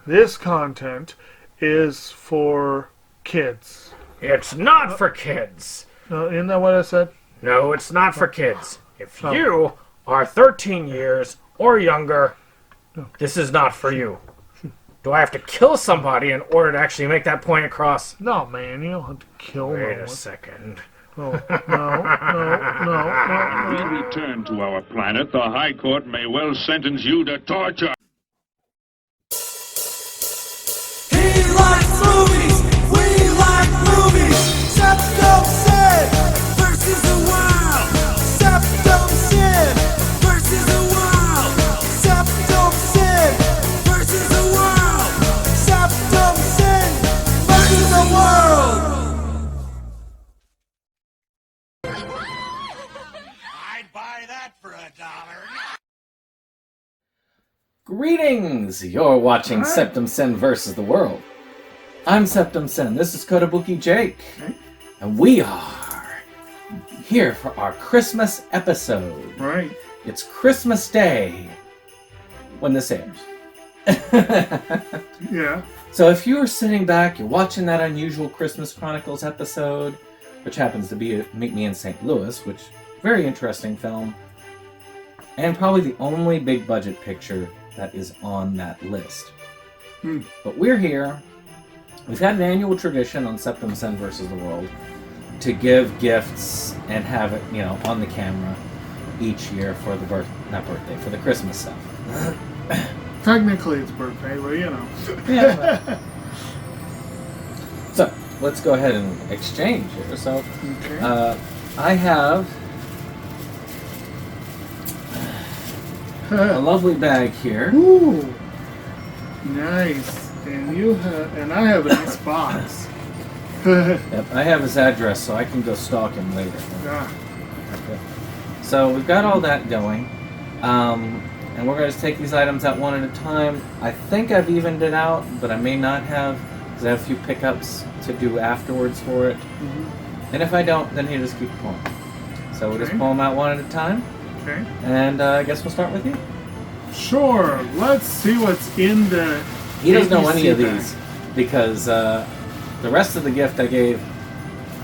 this content is for kids. It's not for kids. Isn't that what I said? No, it's not for kids. If you are 13 years or younger, this is not for you. Do I have to kill somebody in order to actually make that point across? No, man, you don't have to kill Wait no a one. second. Oh, no. We return to our planet. The High Court may well sentence you to torture. He likes movies, we like movies. SeptumSin versus the world. SeptumSin versus the world. SeptumSin versus the world. SeptumSin versus the world. I'd buy that for $1. Greetings! You're watching SeptumSin versus the world. I'm SeptumSin. This is Kotobuki Jake. And we are here for our Christmas episode. Right. It's Christmas Day when this airs. Yeah. So if you're sitting back, you're watching that unusual Christmas Chronicles episode, which happens to be Meet Me in St. Louis, which very interesting film, and probably the only big budget picture that is on that list. But we're here. We've had an annual tradition on SeptumSin versus the world to give gifts and have it, on the camera each year for the for the Christmas stuff. Technically it's birthday, but Yeah. So let's go ahead and exchange here. So Okay. I have a lovely bag here. Ooh. Nice. And I have a nice box. Yep, I have his address, so I can go stalk him later. Yeah. Okay. So we've got all that going, and we're going to take these items out one at a time. I think I've evened it out, but I may not have, because I have a few pickups to do afterwards for it. And if I don't, then you just keep pulling. So we'll just pull them out one at a time, Okay. and I guess we'll start with you. Sure. Let's see what's in the He doesn't know any of ABC these, because the rest of the gift I gave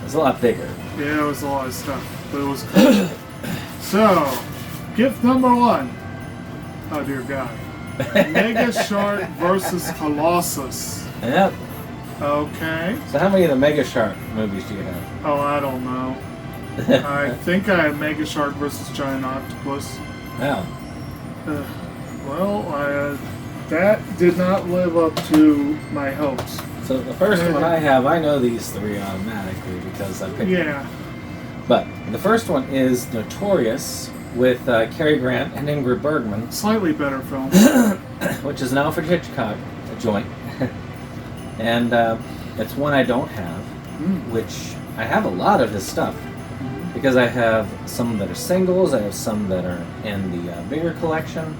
is a lot bigger. Yeah, it was a lot of stuff, but it was cool. So, gift number 1. Oh dear God. Mega Shark versus Colossus. Yep. Okay. So how many of the Mega Shark movies do you have? Oh, I don't know. I think I had Mega Shark versus Giant Octopus. Wow. Well, that did not live up to my hopes. So the first one I have, I know these three automatically because I picked them. Yeah. But the first one is Notorious with Cary Grant and Ingrid Bergman, Slightly better film. which is an Alfred Hitchcock joint. And it's one I don't have, which I have a lot of his stuff. Because I have some that are singles, I have some that are in the bigger collection.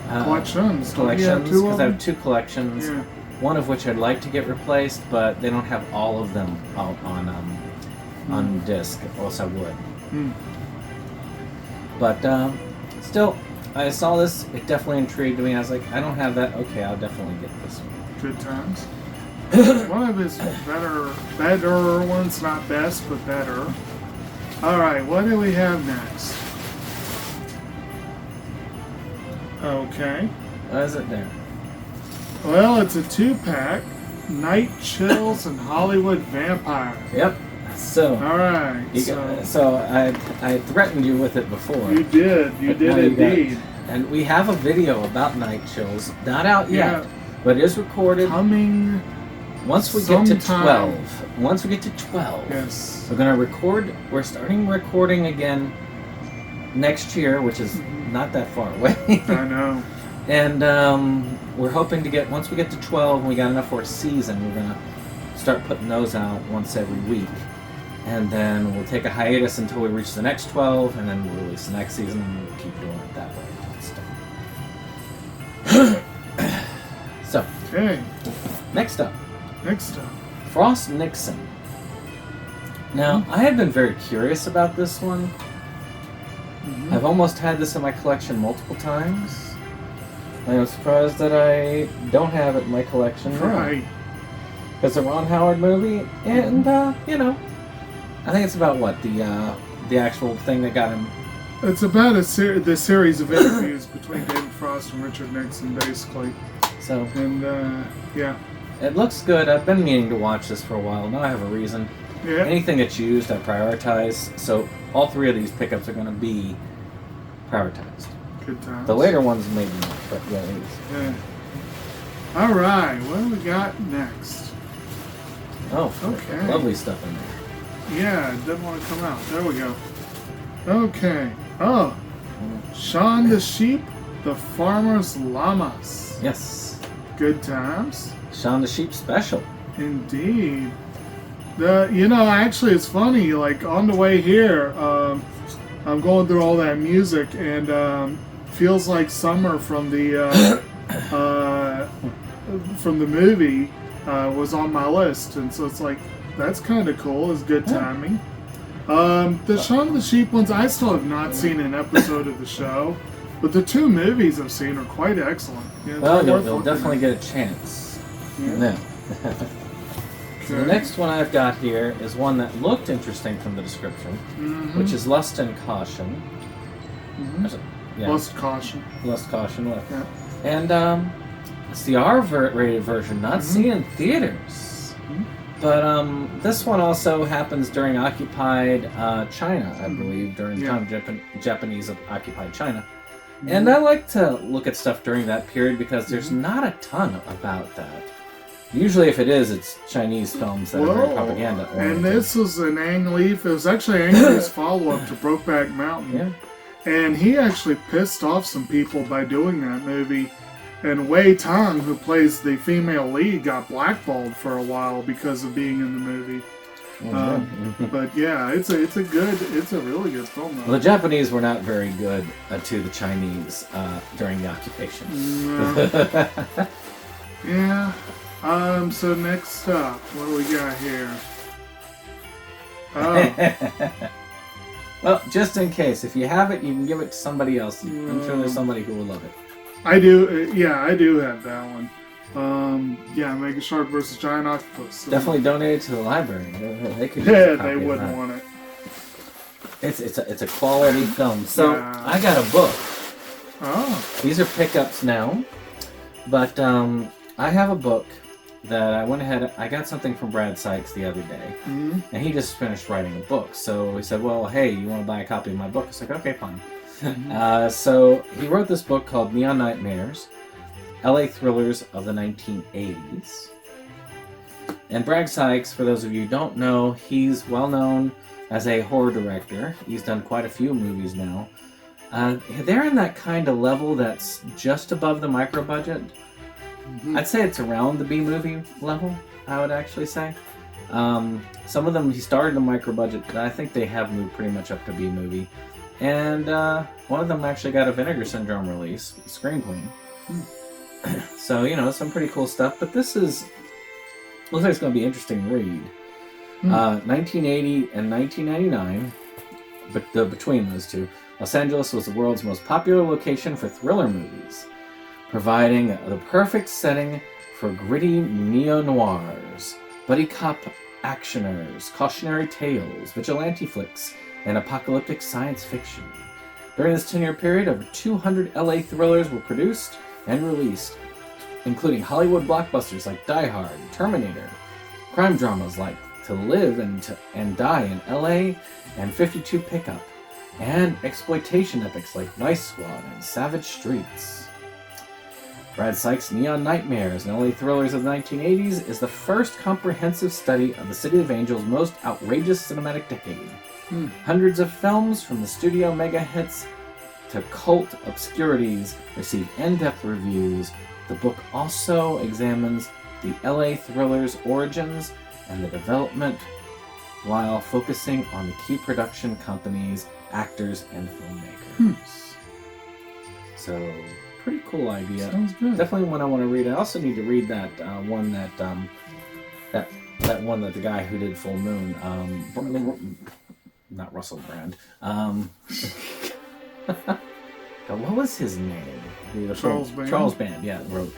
Collections. Collections, Two because of I them? have 2 collections. Yeah. One of which I'd like to get replaced, but they don't have all of them out on disc, or else I would. But still, I saw this, it definitely intrigued me. I was like, I don't have that, okay, I'll definitely get this one. Good times. One of his better ones, not best, but better. Alright, what do we have next? Okay. Why is it there? Well, it's a 2-pack. Night Chills and Hollywood Vampire. Yep. So, Alright, so I threatened you with it before. you did But now you got it. indeed. And we have a video about Night Chills, not out yet, Yeah. but it is recorded. Coming, Once we get to sometime. 12, yes. we're gonna record. We're starting recording again next year, which is not that far away. I know. And we're hoping to get, once we get to 12 and we got enough for a season, we're gonna start putting those out once every week. And then we'll take a hiatus until we reach the next 12, and then we'll release the next season, and we'll keep doing it that way. So, Okay, next up, next up. Frost Nixon. Now, I have been very curious about this one. I've almost had this in my collection multiple times. I'm surprised that I don't have it in my collection now. Right. It's a Ron Howard movie, and you know, I think it's about what the actual thing that got him. It's about the series of interviews between David Frost and Richard Nixon, basically. So, And yeah, it looks good. I've been meaning to watch this for a while. Now I have a reason. yeah. Anything that's used, I prioritize. So all three of these pickups are going to be prioritized. Good times. The later ones maybe not, but yeah, these. Yeah. All right, what do we got next? Oh, Okay. lovely stuff in there. Yeah, it didn't want to come out. There we go. Okay. Oh, Shaun the Sheep, the Farmer's Llamas. Yes, Good times. Shaun the Sheep special. Indeed. Actually, it's funny. Like on the way here, I'm going through all that music, and feels like summer from the movie was on my list, and so it's like that's kind of cool. It's good timing. The Shaun the Sheep ones, I still have not seen an episode of the show, but the two movies I've seen are quite excellent. Yeah, Well, they're you'll worth definitely looking get a chance. Yeah. Now, so the Okay. next one I've got here is one that looked interesting from the description, Mhm. which is Lust and Caution. Mhm. There's a- Yeah, Must caution. Lust, Caution. What? Yeah. And it's the R-rated version, not seen in theaters. Mhm. But this one also happens during occupied China, I believe, during the Yeah. time Japanese occupied China. And I like to look at stuff during that period because there's not a ton about that. Usually, if it is, it's Chinese films that are very propaganda and oriented. this was an Ang Lee. It was actually Ang Lee's follow-up to Brokeback Mountain. Yeah. And he actually pissed off some people by doing that movie. And Wei Tang, who plays the female lead, got blackballed for a while because of being in the movie. But yeah, it's a really good film. Well, the Japanese were not very good to the Chinese during the occupation. Yeah. So next up, what do we got here? Oh, Well, just in case, if you have it, you can give it to somebody else. I'm sure there's somebody who will love it. I do. Yeah, I do have that one. Yeah, Mega Shark versus Giant Octopus. Definitely donate it to the library. They could. Yeah, use a they copy of wouldn't that. want it. It's a quality film. So Yeah. I got a book. Oh. These are pickups now, but I have a book that I went ahead. I got something from Brad Sykes the other day, Mhm. and he just finished writing a book. So he said, "Well, hey, you want to buy a copy of my book?" I was like, "Okay, fine." So he wrote this book called Neon Nightmares, LA Thrillers of the 1980s. And Brad Sykes, for those of you who don't know, he's well known as a horror director. He's done quite a few movies now. They're in that kind of level that's just above the micro budget. I'd say it's around the B movie level, I would actually say. Some of them, he started a micro budget, but I think they have moved pretty much up to B movie. And one of them actually got a Vinegar Syndrome release, Scream Queen. So, some pretty cool stuff. But this looks like it's going to be an interesting read. 1980 and 1999, but between those two, Los Angeles was the world's most popular location for thriller movies, providing the perfect setting for gritty neo-noirs, buddy cop actioners, cautionary tales, vigilante flicks, and apocalyptic science fiction. During this 10-year period, over 200 LA thrillers were produced and released, including Hollywood blockbusters like Die Hard, Terminator, crime dramas like To Live and Die in LA and 52 Pickup, and exploitation epics like Vice Squad and Savage Streets. Brad Sykes' Neon Nightmares and LA Thrillers of the 1980s is the first comprehensive study of the City of Angels' most outrageous cinematic decade. Hundreds of films, from the studio mega hits to cult obscurities, receive in-depth reviews. The book also examines the LA Thrillers' origins and the development, while focusing on the key production companies, actors, and filmmakers. So, pretty cool idea. Sounds good. Definitely one I want to read. I also need to read that one that one that the guy who did Full Moon, not Russell Brand. God, what was his name? Charles Band. Band, yeah, wrote.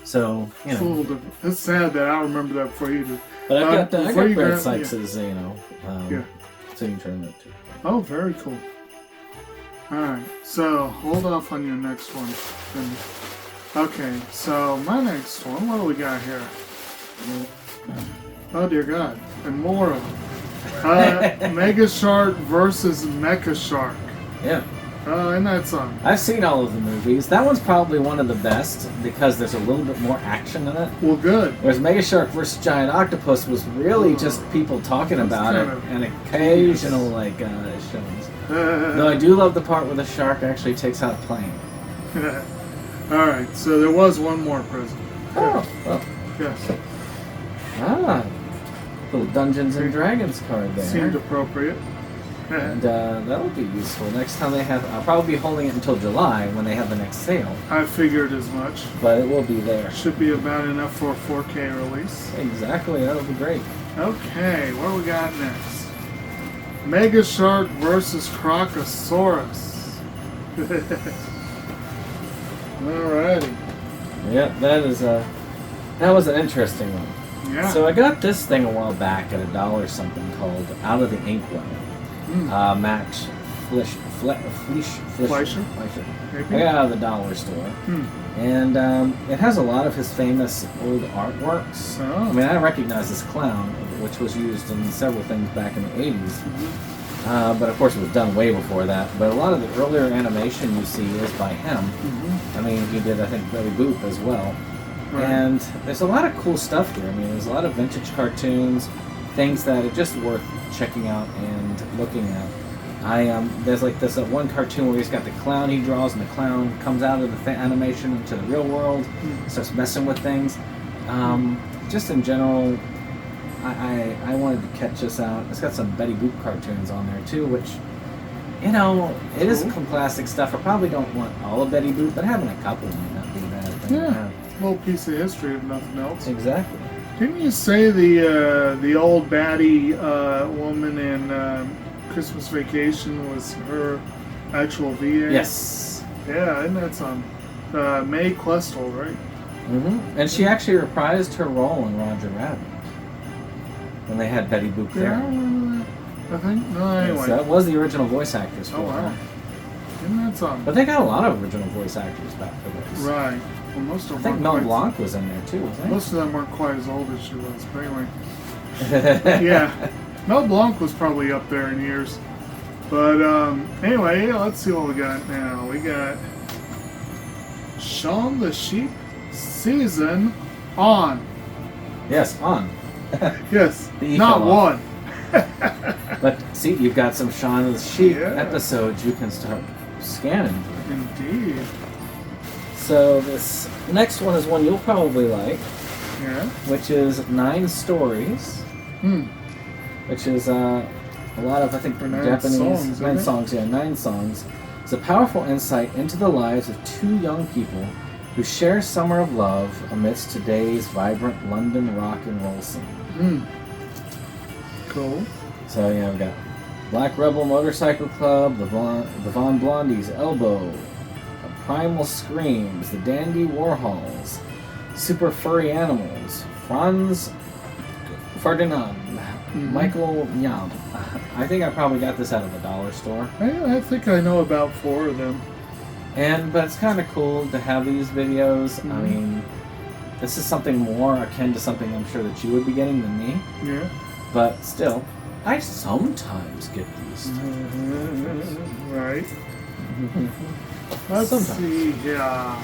So, you It's a know. little different. It's sad that I remember that before you do. But I got before you Brad grab- Sykes' Yeah. signature in it too. Oh, very cool. Alright, so hold off on your next one. Okay, so my next one, what do we got here? Oh dear God, and more of them. Mega Shark versus Mecha Shark. Yeah. And that's on. I've seen all of the movies. That one's probably one of the best because there's a little bit more action in it. Well, good. Whereas Mega Shark vs. Giant Octopus was really just people talking about it and occasional shows. Though I do love the part where the shark actually takes out a plane. Alright, so there was one more prison. Oh, well, Yes, little Dungeons and Dragons card there. seemed appropriate. And that'll be useful next time they have. I'll probably be holding it until July when they have the next sale, I figured as much. but it will be there. Should be about enough for a 4K release. Exactly, that'll be great. Okay, what do we got next? Mega Shark versus Crocosaurus. Alrighty. Yeah, that was an interesting one. Yeah. So I got this thing a while back at $1 something called Out of the Inkwell. Max Fleischer. Maybe? I got it out of the dollar store. And it has a lot of his famous old artworks. Oh. I mean, I recognize this clown, which was used in several things back in the 80s. But of course it was done way before that. But a lot of the earlier animation you see is by him. I mean, he did, I think, Billy Boop as well. Right. And there's a lot of cool stuff here. I mean, there's a lot of vintage cartoons, things that are just worth checking out and looking at. There's like this one cartoon where he's got the clown he draws, and the clown comes out of the animation into the real world, starts messing with things. Just in general, I wanted to catch this out. It's got some Betty Boop cartoons on there too, which, you know, it is some classic stuff. I probably don't want all of Betty Boop, but having a couple might not be a bad thing. Yeah. A little piece of history if nothing else. Exactly. Didn't you say the old baddie woman in Christmas Vacation was her actual VA? Yes. Yeah, and that's on Mae Questel, right? And she actually reprised her role in Roger Rabbit when they had Betty Boop Yeah, I there. remember that. I think. No, anyway. So that was the original voice actress for Oh, wow. her. And that's on. But they got a lot of original voice actors back for this. Right. Well, most of them I think weren't Mel quite- Blanc was in there too, wasn't Most of them weren't quite as old as she was, but anyway. he? Yeah. Mel Blanc was probably up there in years. But anyway, let's see what we got now. We got Shaun the Sheep season on. Yes, on. Yes, The E not fell off. one. But see, you've got some Shaun the Sheep Yeah. episodes you can start scanning. Indeed. So this next one is one you'll probably like, Yeah. which is 9 Stories, which is a lot of, I think, For 9 Japanese songs, 9 isn't it? songs. Yeah, 9 songs. It's a powerful insight into the lives of 2 young people who share summer of love amidst today's vibrant London rock and roll scene. Cool. So yeah, we've got Black Rebel Motorcycle Club, the Von Blondies Elbow, Primal Screams, the Dandy Warhols, Super Furry Animals, Franz Ferdinand, Michael Yam. I think I probably got this out of the dollar store. I think I know about 4 of them. But it's kind of cool to have these videos. I mean, this is something more akin to something I'm sure that you would be getting than me. Yeah. But still, I sometimes get these. Right. Let's Sometimes. see here.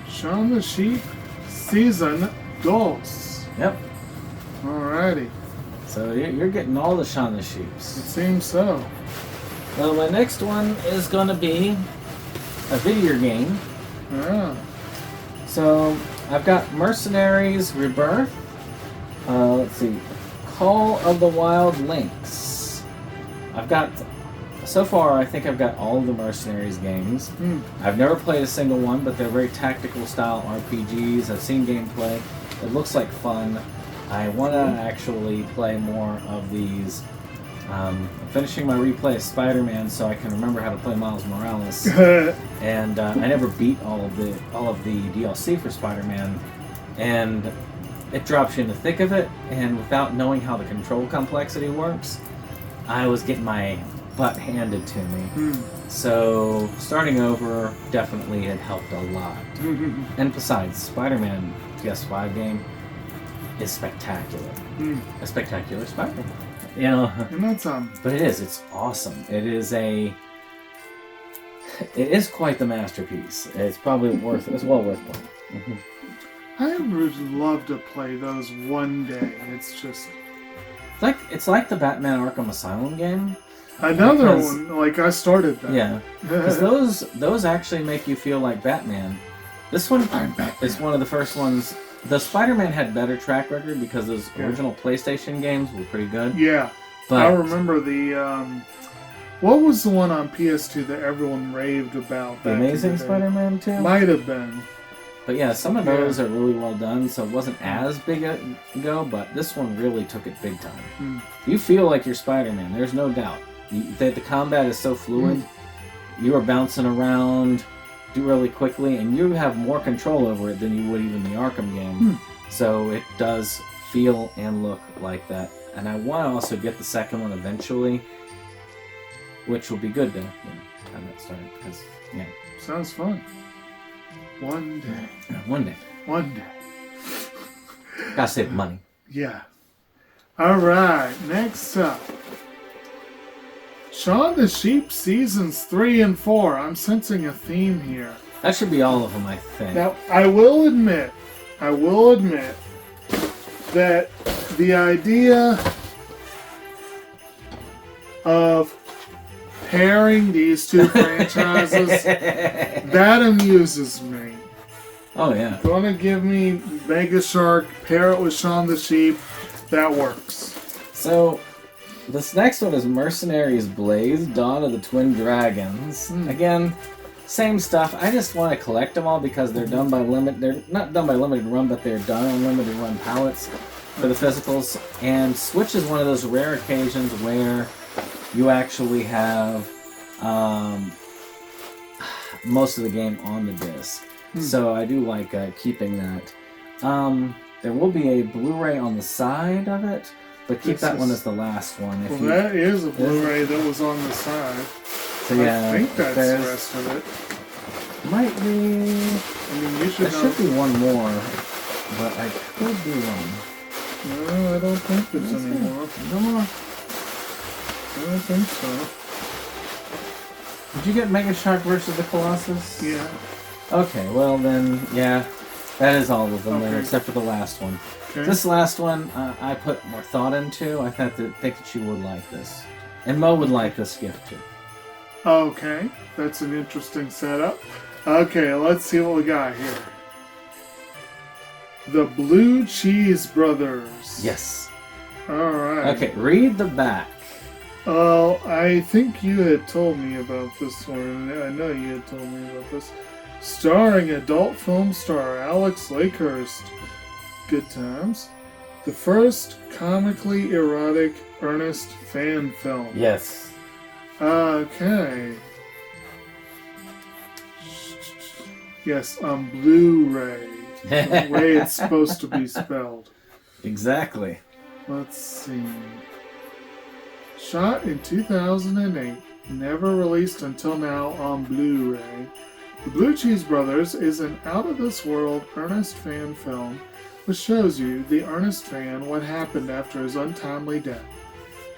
Shaun the Sheep season 2. Yep. Alrighty. So you're getting all the Shaun the It Sheeps. seems so. Well, my next one is going to be a video game. Yeah. So I've got Mercenaries Rebirth. Let's see. Call of the Wild Lynx. I've got, so far, I think I've got all of the Mercenaries games. I've never played a single one, but they're very tactical style RPGs. I've seen gameplay. It looks like fun. I want to actually play more of these I'm finishing my replay of Spider-Man so I can remember how to play Miles Morales. And I never beat all of the DLC for Spider-Man, and it drops you in the thick of it. And without knowing how the control complexity works, I was getting my butt handed to me. So starting over definitely had helped a lot. And besides, Spider-Man PS5 game is spectacular. A spectacular Spider-Man. You know, And that's but it's awesome. It is quite the masterpiece. It's probably it's well worth playing. I would love to play those one day. It's just It's like the Batman Arkham Asylum game. another Because- one. Like I started that. Yeah, because those actually make you feel like Batman. This one is one of the first ones. The Spider-Man had better track record because those original PlayStation games were pretty good. Yeah. But I remember the what was the one on PS2 that everyone raved about? The back in Amazing the day? Spider-Man 2? Might have been. But yeah, some of those are really well done, so it wasn't as big a go, but this one really took it big time. You feel like you're Spider-Man, there's no doubt. The combat is so fluid, you are bouncing around really quickly, and you have more control over it than you would even the Arkham game. So it does feel and look like that. And I want to also get the second one eventually, which will be good to have that started, because, yeah. Sounds fun. One day. One day. One day. Gotta save money. Yeah. Alright, next up. Shaun the Sheep Seasons 3 and 4. I'm sensing a theme here. That should be all of them, I think. Now, I will admit that the idea of pairing these two franchises, that amuses me. Oh, yeah. Gonna give me Mega Shark, pair it with Shaun the Sheep, that works. So, this next one is Mercenaries Blaze, Dawn of the Twin Dragons. Again, same stuff. I just want to collect them all because they're done by they're not done by limited run, but they're done on limited run pallets for the physicals. And Switch is one of those rare occasions where you actually have most of the game on the disc. So I do like keeping that. There will be a Blu-ray on the side of it, but keep that one as the last one. Well, that is a Blu-ray that was on the side. So yeah, I think that's the rest of it. Might be. I mean, you should There know. should be one more, but I could be wrong. No, I don't think there's any more. No more. I don't think so. Did you get Mega Shark versus the Colossus? Yeah. Okay, well then, yeah, that is all of them there, Okay. except for the last one. Okay. This last one, I put more thought into. I think that you would like this. And Mo would like this gift too. Okay, that's an interesting setup. Okay, let's see what we got here. The Blue Cheese Brothers. Yes. Alright. Okay, read the back. Oh, I think you had told me about this one. I know you had told me about this. Starring adult film star Alex Lakehurst. Good times. The first comically erotic earnest fan film. Yes. Okay. Yes, on Blu-ray. The way it's supposed to be spelled. Exactly. Let's see. Shot in 2008, never released until now on Blu-ray. The Blue Cheese Brothers is an out-of-this-world earnest fan film which shows you, the earnest fan, what happened after his untimely death.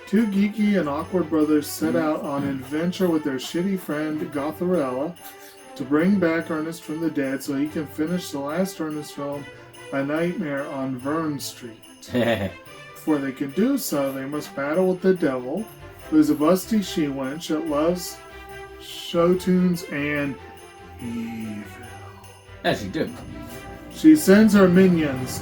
Two geeky and awkward brothers set out on an adventure with their shitty friend Gotharella to bring back Ernest from the dead so he can finish the last Ernest film, A Nightmare on Vern Street. Before they can do so, they must battle with the devil, who is a busty she-wench that loves show tunes and evil. As you do. She sends her minions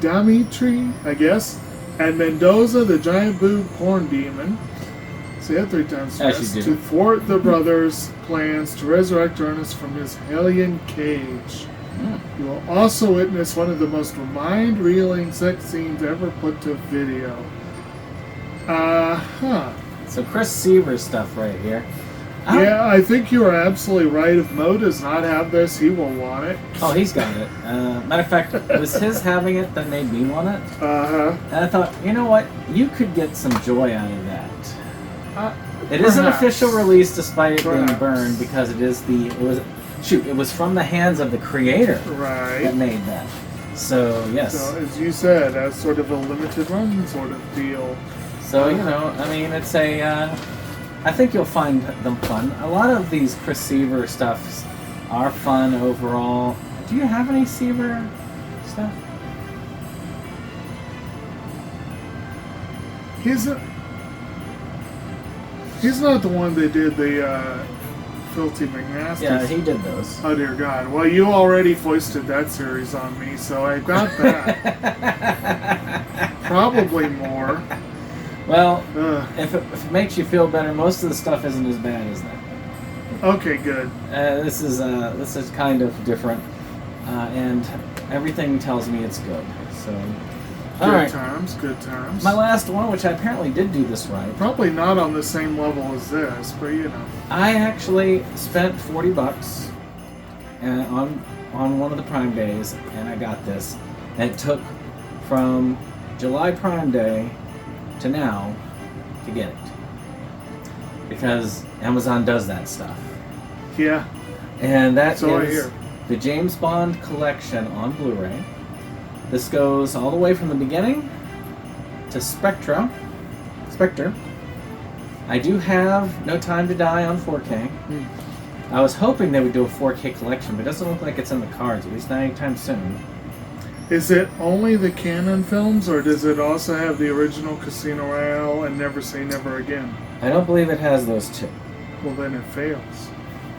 Dimitri, I guess, and Mendoza, the giant boob porn demon. Say that 3 times As fast. you do. To thwart the brothers' plans to resurrect Ernest from his hellion cage. You will also witness one of the most mind-reeling sex scenes ever put to video. So Chris Seaver stuff right here. Yeah, I think you are absolutely right. If Mo does not have this, he will want it. Oh, he's got it. Matter of fact, it was his having it that made me want it. And I thought, you know what? You could get some joy out of that. It is an official release despite it being burned because it was from the hands of the creator that made that. So, yes. So, as you said, as sort of a limited run sort of deal. So, you know, I mean, it's I think you'll find them fun. A lot of these Chris Seaver stuffs are fun overall. Do you have any Seaver stuff? He's not the one that did the Filthy McNasty. Yeah, he did those. Oh dear God! Well, you already foisted that series on me, so I got that. Probably more. Well, if it makes you feel better, most of the stuff isn't as bad as that. Okay, good. This is kind of different, and everything tells me it's good. So, good times, good times. My last one, which I apparently did do this right. Probably not on the same level as this, but you know. I actually spent $40 on one of the Prime days, and I got this. And it took from July Prime Day to now to get it, because Amazon does that stuff. Yeah. And that so is the James Bond collection on Blu-ray. This goes all the way from the beginning to Spectre. I do have No Time to Die on 4K. I was hoping they would do a 4K collection, but it doesn't look like it's in the cards, at least not anytime soon. Is it only the Canon films, or does it also have the original Casino Royale and Never Say Never Again? I don't believe it has those two. Well, then it fails.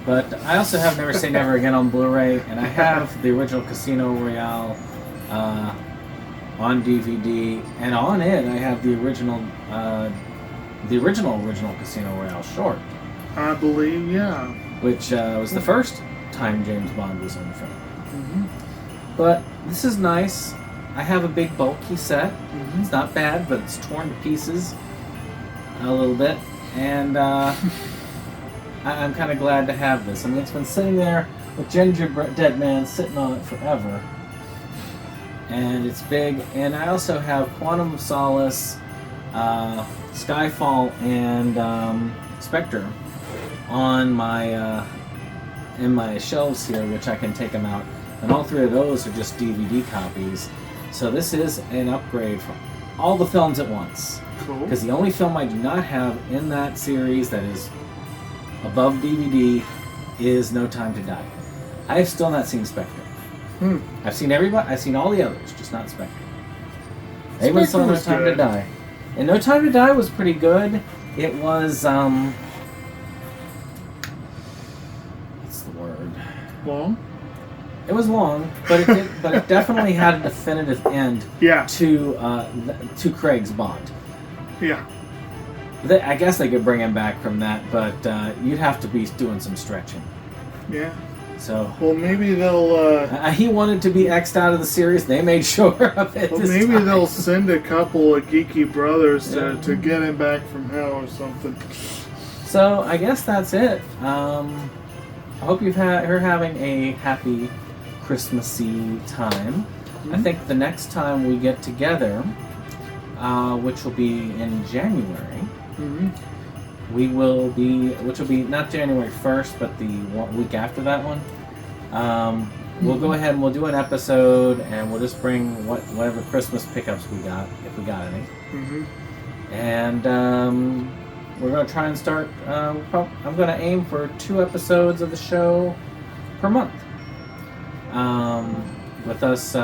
But I also have Never Say Never Again on Blu-ray, and I have the original Casino Royale on DVD, and on it I have the original Casino Royale short. I believe, yeah. Which was the first time James Bond was on film. Mm-hmm. But this is nice. I have a big bulky set. It's not bad, but it's torn to pieces a little bit. And I'm kind of glad to have this. I mean, it's been sitting there with Gingerbread Man sitting on it forever. And it's big. And I also have Quantum of Solace, Skyfall, and Spectre on my in my shelves here, which I can take them out. And all three of those are just DVD copies. So this is an upgrade from all the films at once. Cool. Because the only film I do not have in that series that is above DVD is No Time to Die. I have still not seen Spectre. I've seen everybody. I've seen all the others, just not Spectre. Everyone saw No Time to Die. And No Time to Die was pretty good. It was, what's the word? Long? It was long, but it definitely had a definitive end to Craig's Bond. Yeah. I guess they could bring him back from that, but you'd have to be doing some stretching. Yeah. So. Well, maybe they'll. He wanted to be X'd out of the series. They made sure of it. Well, maybe they'll send a couple of geeky brothers to get him back from hell or something. So I guess that's it. I hope you're having a happy Christmassy time. I think the next time we get together, which will be in January, which will be not January 1st, but the week after that one. We'll go ahead and we'll do an episode, and we'll just bring whatever Christmas pickups we got, if we got any. And we're going to try and start, I'm going to aim for 2 episodes of the show per month. With us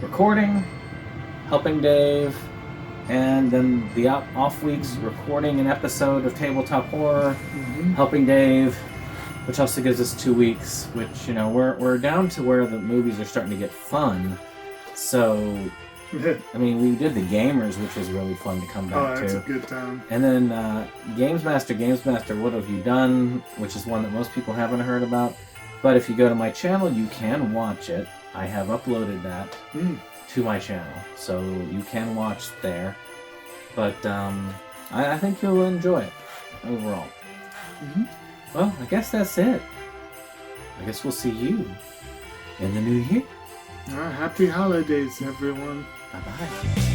recording, helping Dave, and then the off weeks recording an episode of Tabletop Horror, helping Dave, which also gives us 2 weeks, which, you know, we're down to where the movies are starting to get fun. So, I mean, we did The Gamers, which was really fun to come back to. Oh, that's a good time. And then Games Master, What Have You Done?, which is one that most people haven't heard about. But if you go to my channel, you can watch it. I have uploaded that to my channel, so you can watch there. But I think you'll enjoy it overall. Well, I guess that's it. I guess we'll see you in the new year. Happy holidays, everyone. Bye-bye.